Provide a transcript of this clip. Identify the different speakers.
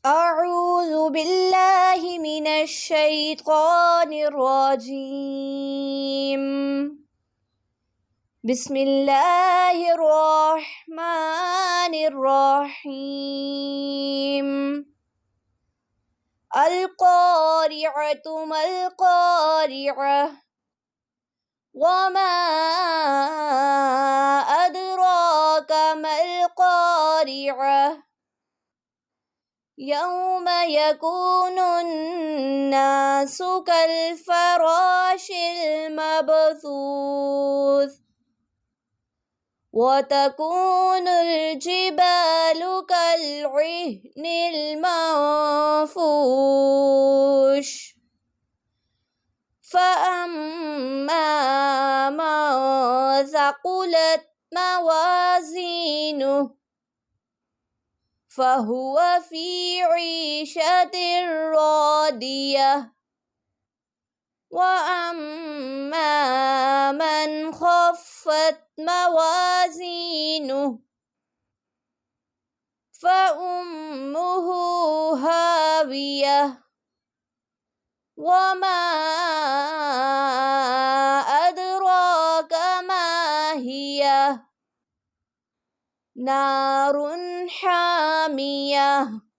Speaker 1: أعوذ بالله من الشيطان الرجيم بسم الله الرحمن الرحيم القارعة ما القارعة وما أدراك ما القارعة يوم يكون الناس كالفراش المبثوث وتكون الجبال كالعهن المنفوش فأما من ثقلت موازينه فهو في عيشة راضية وأما من خفت موازينه فأمه هاوية وما أدراك ما هي نار حامية